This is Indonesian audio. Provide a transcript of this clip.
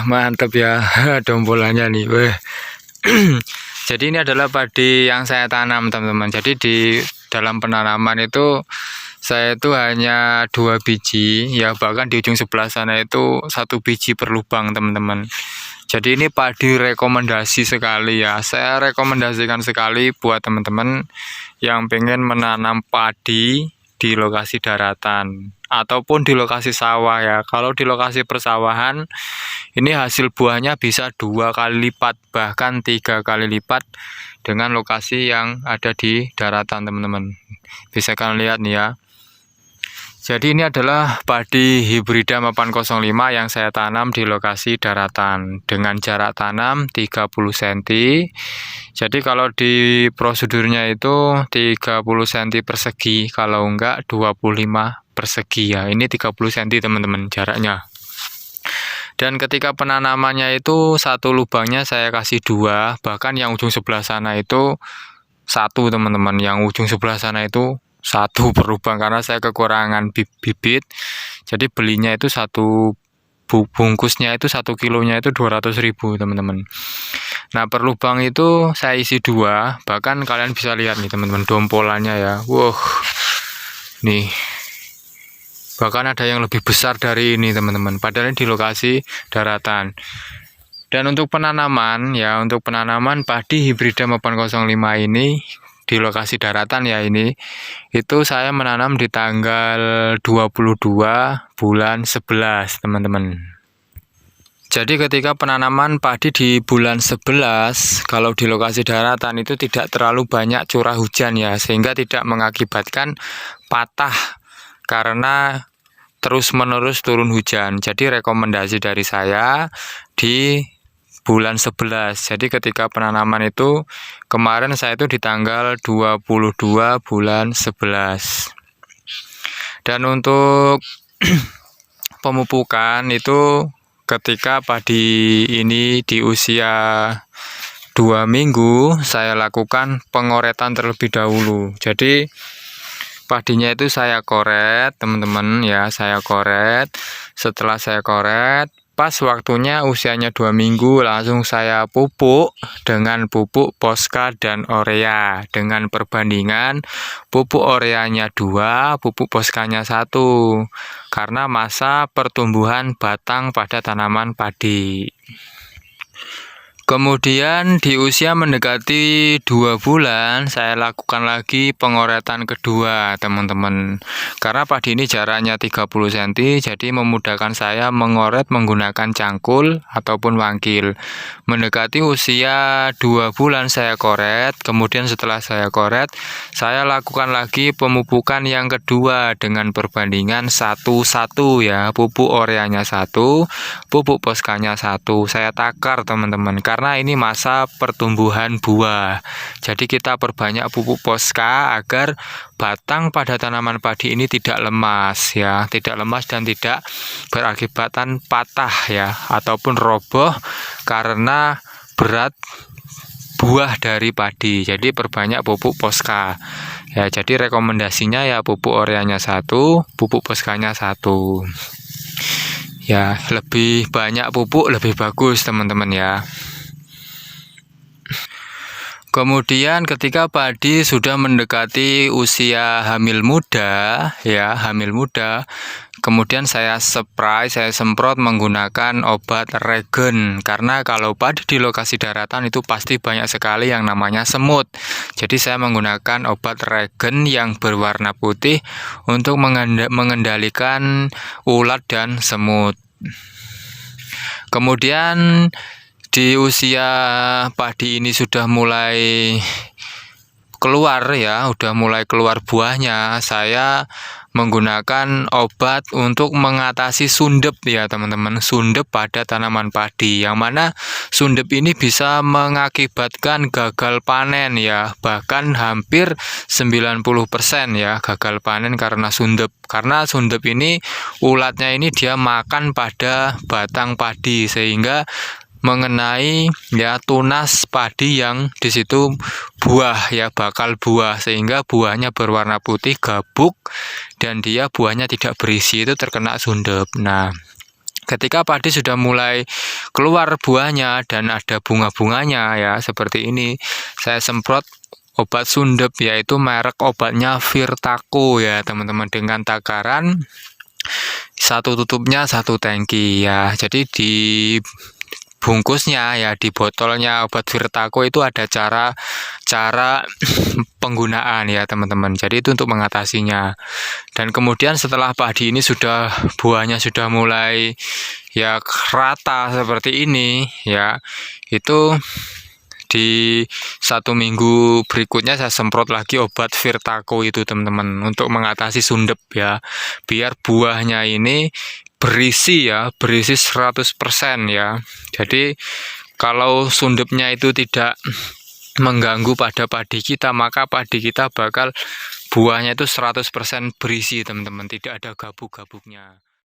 Mantap ya dombolannya nih. Weh. Jadi ini adalah padi yang saya tanam teman-teman. Jadi di dalam penanaman itu saya itu hanya 2 biji ya, bahkan di ujung sebelah sana itu 1 biji per lubang teman-teman. Jadi ini padi rekomendasi sekali ya. Saya rekomendasikan sekali buat teman-teman yang pengen menanam padi di lokasi daratan ataupun di lokasi sawah ya. Kalau di lokasi persawahan ini hasil buahnya bisa 2 kali lipat bahkan 3 kali lipat dengan lokasi yang ada di daratan teman-teman. Bisa kalian lihat nih ya. Jadi ini adalah padi hibrida 805 yang saya tanam di lokasi daratan dengan jarak tanam 30 cm. Jadi kalau di prosedurnya itu 30 cm persegi, kalau enggak 25 persegi ya. Ini 30 cm teman-teman jaraknya. Dan ketika penanamannya itu satu lubangnya saya kasih 2, bahkan yang ujung sebelah sana itu 1 teman-teman. Yang ujung sebelah sana itu 1 per lubang karena saya kekurangan bibit. Jadi belinya itu satu bungkusnya itu 1 kilonya itu 200.000 teman-teman. Nah per lubang itu saya isi 2, bahkan kalian bisa lihat nih teman-teman dompolannya ya. Wow, nih bahkan ada yang lebih besar dari ini teman-teman, padahal di lokasi daratan. Dan untuk penanaman ya, untuk penanaman padi hibrida 805 ini di lokasi daratan ya, ini itu saya menanam di tanggal 22 bulan 11 teman-teman. Jadi ketika penanaman padi di bulan 11, kalau di lokasi daratan itu tidak terlalu banyak curah hujan ya, sehingga tidak mengakibatkan patah karena terus-menerus turun hujan. Jadi rekomendasi dari saya di bulan 11. Jadi ketika penanaman itu kemarin saya itu di tanggal 22 bulan 11. Dan untuk pemupukan itu ketika padi ini di usia 2 minggu saya lakukan pengoretan terlebih dahulu. Jadi padinya itu saya koret teman-teman ya, saya koret. Setelah saya koret, pas waktunya usianya 2 minggu langsung saya pupuk dengan pupuk Posca dan Orea dengan perbandingan pupuk Oreanya 2, pupuk Poscanya 1 karena masa pertumbuhan batang pada tanaman padi. Kemudian di usia mendekati 2 bulan saya lakukan lagi pengoretan kedua teman-teman. Karena padi ini jaraknya 30 cm, jadi memudahkan saya mengoret menggunakan cangkul ataupun wangkil. Mendekati usia 2 bulan saya koret, kemudian setelah saya koret saya lakukan lagi pemupukan yang kedua dengan perbandingan 1-1 ya. Pupuk Oreanya 1, pupuk Poscanya 1. Saya takar teman-teman karena ini masa pertumbuhan buah. Jadi kita perbanyak pupuk Posca agar batang pada tanaman padi ini tidak lemas ya, tidak lemas dan tidak berakibatkan patah ya ataupun roboh karena berat buah dari padi. Jadi perbanyak pupuk Posca. Ya, jadi rekomendasinya ya pupuk Oreanya 1, pupuk Poscanya 1. Ya, lebih banyak pupuk lebih bagus teman-teman ya. Kemudian ketika padi sudah mendekati usia hamil muda ya, hamil muda, kemudian saya semprot menggunakan obat regen karena kalau padi di lokasi daratan itu pasti banyak sekali yang namanya semut. Jadi saya menggunakan obat regen yang berwarna putih untuk mengendalikan ulat dan semut. Kemudian di usia padi ini sudah mulai keluar ya, udah mulai keluar buahnya, saya menggunakan obat untuk mengatasi sundep ya teman-teman, sundep pada tanaman padi, yang mana sundep ini bisa mengakibatkan gagal panen ya, bahkan hampir 90% ya gagal panen karena sundep. Karena sundep ini ulatnya ini dia makan pada batang padi sehingga mengenai ya tunas padi yang di situ buah ya, bakal buah, sehingga buahnya berwarna putih gabuk dan dia buahnya tidak berisi, itu terkena sundep. Nah, Ketika padi sudah mulai keluar buahnya dan ada bunga-bunganya ya seperti ini, saya semprot obat sundep, yaitu merek obatnya Virtaco ya teman-teman, dengan takaran satu tutupnya 1 tangki ya. Jadi di bungkusnya ya, di botolnya obat Virtaco itu ada cara penggunaan ya teman-teman. Jadi itu untuk mengatasinya. Dan kemudian setelah padi ini buahnya sudah mulai ya rata seperti ini ya, itu di 1 minggu berikutnya saya semprot lagi obat Virtaco itu teman-teman, untuk mengatasi sundep ya, biar buahnya ini berisi 100% ya. Jadi kalau sundepnya itu tidak mengganggu pada padi kita, maka padi kita bakal buahnya itu 100% berisi teman-teman, tidak ada gabuk-gabuknya.